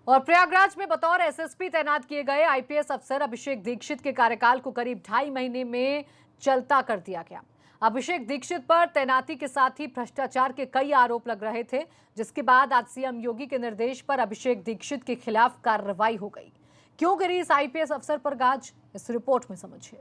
और प्रयागराज में बतौर एसएसपी तैनात किए गए आईपीएस अफसर अभिषेक दीक्षित के कार्यकाल को करीब 2.5 महीने में चलता कर दिया गया। अभिषेक दीक्षित पर तैनाती के साथ ही भ्रष्टाचार के कई आरोप लग रहे थे, जिसके बाद आज सीएम योगी के निर्देश पर अभिषेक दीक्षित के खिलाफ कार्रवाई हो गई। क्यों गिरी इस आईपीएस अफसर पर गाज, इस रिपोर्ट में समझिए।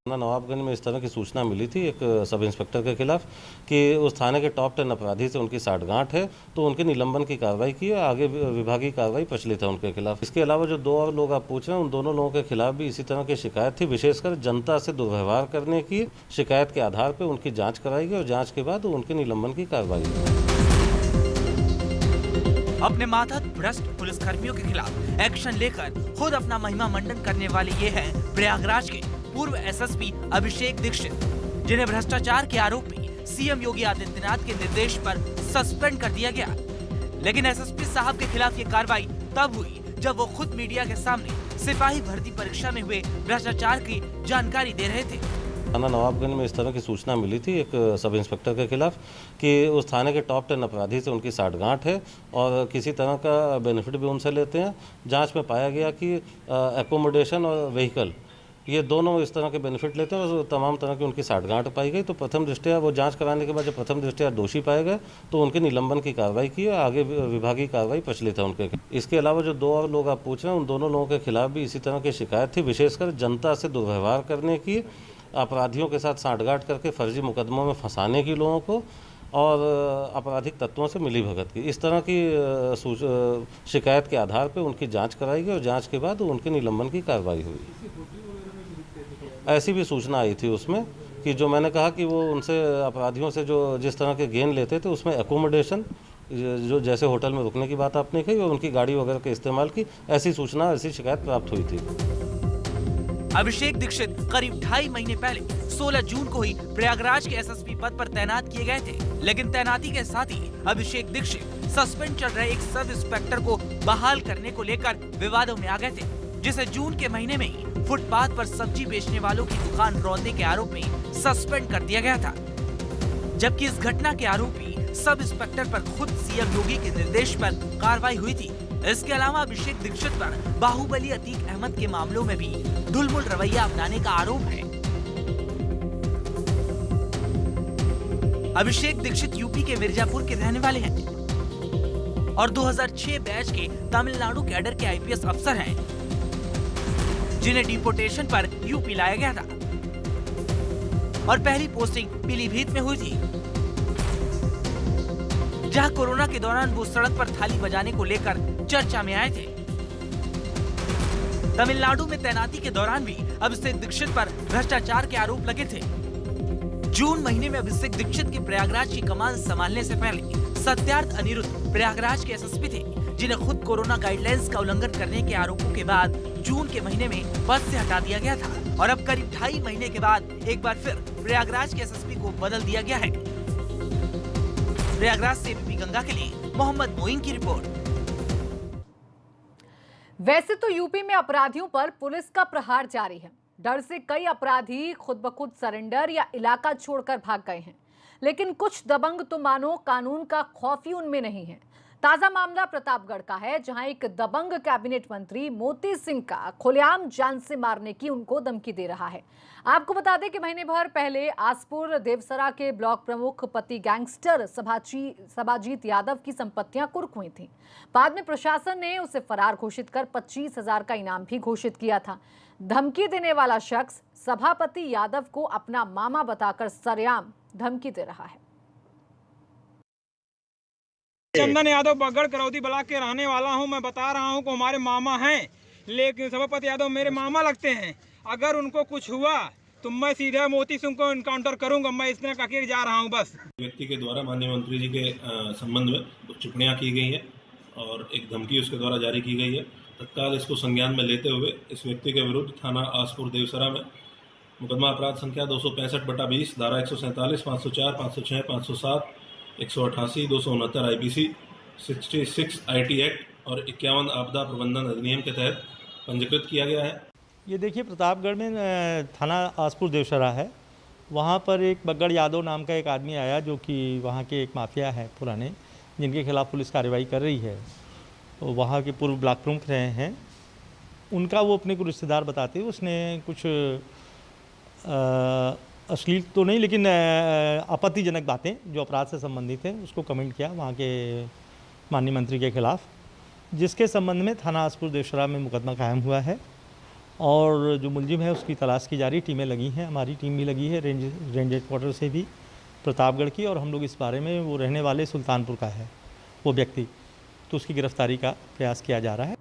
नवाबगंज में इस तरह की सूचना मिली थी एक सब इंस्पेक्टर के खिलाफ कि उस थाने के टॉप 10 अपराधी से उनकी साठगांठ है, तो उनके निलंबन की कार्रवाई की है। आगे विभागीय कार्रवाई प्रचलित है उनके खिलाफ। इसके अलावा जो 2 और लोग आप पूछ रहे हैं, उन दोनों लोगों के खिलाफ भी इसी तरह की शिकायत थी। विशेषकर जनता से दुर्व्यवहार करने की शिकायत के आधार पर उनकी जाँच कराई गई और जाँच के बाद उनके निलंबन की कार्रवाई हुई। अपने माथा भ्रष्ट पुलिसकर्मियों के खिलाफ एक्शन लेकर खुद अपना महिमा मंडन करने वाले ये हैं प्रयागराज के पूर्व एसएसपी अभिषेक दीक्षित, जिन्हें भ्रष्टाचार के आरोप में सीएम योगी आदित्यनाथ के निर्देश पर सस्पेंड कर दिया गया। लेकिन एसएसपी साहब के खिलाफ ये कार्रवाई तब हुई जब वो खुद मीडिया के सामने सिपाही भर्ती परीक्षा में हुए भ्रष्टाचार की जानकारी दे रहे थे। थाना नवाबगंज में इस तरह की सूचना मिली थी एक सब इंस्पेक्टर के खिलाफ कि उस थाने के टॉप 10 अपराधी से उनकी साठगांठ है और किसी तरह का बेनिफिट भी उनसे लेते हैं। जांच में पाया गया कि एकोमोडेशन और व्हीकल, ये दोनों इस तरह के बेनिफिट लेते हैं और तमाम तरह की उनकी साठगांठ पाई गई। तो प्रथम दृष्टया वो जांच कराने के बाद जब प्रथम दृष्टया दोषी पाए गए तो उनके निलंबन की कार्रवाई की है। आगे विभागीय कार्रवाई प्रचलित है उनके। इसके अलावा जो 2 और लोग आप पूछ रहे हैं, उन दोनों लोगों के खिलाफ भी इसी तरह की शिकायत थी। विशेषकर जनता से दुर्व्यवहार करने की, अपराधियों के साथ साठगांठ करके फर्जी मुकदमों में फंसाने की लोगों को और आपराधिक तत्वों से मिलीभगत की, इस तरह की शिकायत के आधार पर उनकी जांच कराई गई और जांच के बाद उनके निलंबन की कार्रवाई हुई। ऐसी भी सूचना आई थी उसमें कि जो मैंने कहा कि वो उनसे अपराधियों से जो जिस तरह के गेन लेते थे उसमें एकोमोडेशन, जो जैसे होटल में रुकने की बात आपने कही और उनकी गाड़ी वगैरह के इस्तेमाल की, ऐसी सूचना, ऐसी शिकायत प्राप्त हुई थी। अभिषेक दीक्षित करीब 2.5 महीने पहले 16 जून को ही प्रयागराज के एसएसपी पद पर तैनात किए गए थे। लेकिन तैनाती के साथ ही अभिषेक दीक्षित सस्पेंड चल रहे एक सब इंस्पेक्टर को बहाल करने को लेकर विवादों में आ गए थे, जिसे जून के महीने में ही फुटपाथ पर सब्जी बेचने वालों की दुकान रौंदने के आरोप में सस्पेंड कर दिया गया था। जबकि इस घटना के आरोपी सब इंस्पेक्टर पर खुद सीएम योगी के निर्देश पर कार्रवाई हुई थी। इसके अलावा अभिषेक दीक्षित पर बाहुबली अतीक अहमद के मामलों में भी ढुलमुल रवैया अपनाने का आरोप है। अभिषेक दीक्षित यूपी के मिर्जापुर के रहने वाले हैं और 2006 बैच के तमिलनाडु कैडर के आईपीएस अफसर हैं, जिन्हें डिपोटेशन पर यूपी लाया गया था और पहली पोस्टिंग पीलीभीत में हुई थी, जहां कोरोना के दौरान वो सड़क पर थाली बजाने को लेकर चर्चा में आए थे। तमिलनाडु में तैनाती के दौरान भी अभिषेक दीक्षित पर भ्रष्टाचार के आरोप लगे थे। जून महीने में अभिषेक दीक्षित की प्रयागराज की कमान संभालने से पहले सत्यार्थ अनिरुद्ध प्रयागराज के एसएसपी थे, जिन्हें खुद कोरोना गाइडलाइंस का उल्लंघन करने के आरोपों के बाद जून के महीने में पद से हटा दिया गया था और अब करीब 2.5 महीने के बाद एक बार फिर प्रयागराज के एसएसपी को बदल दिया गया है। प्रयागराज से एबीपी गंगा के लिए मोहम्मद मोइन की रिपोर्ट। वैसे तो यूपी में अपराधियों पर पुलिस का प्रहार जारी है। डर से कई अपराधी खुद ब खुद सरेंडर या इलाका छोड़कर भाग गए हैं, लेकिन कुछ दबंग तो मानो कानून का खौफ ही उनमें नहीं है। ताजा मामला प्रतापगढ़ का है, जहां एक दबंग कैबिनेट मंत्री मोती सिंह का खुलेआम जान से मारने की उनको धमकी दे रहा है। आपको बता दें कि महीने भर पहले आसपुर देवसरा के ब्लॉक प्रमुख पति गैंगस्टर सभाजीत यादव की संपत्तियां कुर्क हुई थीं। बाद में प्रशासन ने उसे फरार घोषित कर 25,000 का इनाम भी घोषित किया था। धमकी देने वाला शख्स सभापति यादव को अपना मामा बताकर सरेआम धमकी दे रहा है। चंदन यादव बगड़ करौदी ब्लॉक के रहने वाला हूं। मैं बता रहा हूं कि हमारे मामा हैं, लेकिन सभापति यादव मेरे मामा लगते हैं। अगर उनको कुछ हुआ तो मैं सीधे मोती सिंह को इनकाउंटर करूंगा। मैं इस तरह करके जा रहा हूं। बस व्यक्ति के द्वारा माननीय मंत्री जी के संबंध में कुछ टिप्पणियां की गई हैं और एक धमकी उसके द्वारा जारी की गई है। तत्काल इसको संज्ञान में लेते हुए इस व्यक्ति के विरुद्ध थाना आसपुर देवसरा में मुकदमा अपराध संख्या 265/20, धारा 147, 504, 506, 507, 188, 269 आईपीसी, 66 आईटी एक्ट और 51 आपदा प्रबंधन अधिनियम के तहत पंजीकृत किया गया है। ये देखिए, प्रतापगढ़ में थाना आसपुर देवसरा है। वहाँ पर एक बगड़ यादव नाम का एक आदमी आया, जो कि वहाँ के एक माफिया है पुराने, जिनके खिलाफ पुलिस कार्रवाई कर रही है। वहाँ के पूर्व ब्लॉक प्रमुख रहे हैं, उनका वो अपने को रिश्तेदार बताते हुए उसने कुछ अश्लील तो नहीं लेकिन आपत्तिजनक बातें जो अपराध से संबंधित है उसको कमेंट किया वहाँ के माननीय मंत्री के खिलाफ, जिसके संबंध में थाना आसपुर देवसरा में मुकदमा कायम हुआ है और जो मुलजिम है उसकी तलाश की जा रही। टीमें लगी हैं, हमारी टीम भी लगी है रेंज हेडक्वार्टर से भी प्रतापगढ़ की, और हम लोग इस बारे में वो रहने वाले सुल्तानपुर का है वो व्यक्ति, तो उसकी गिरफ्तारी का प्रयास किया जा रहा है।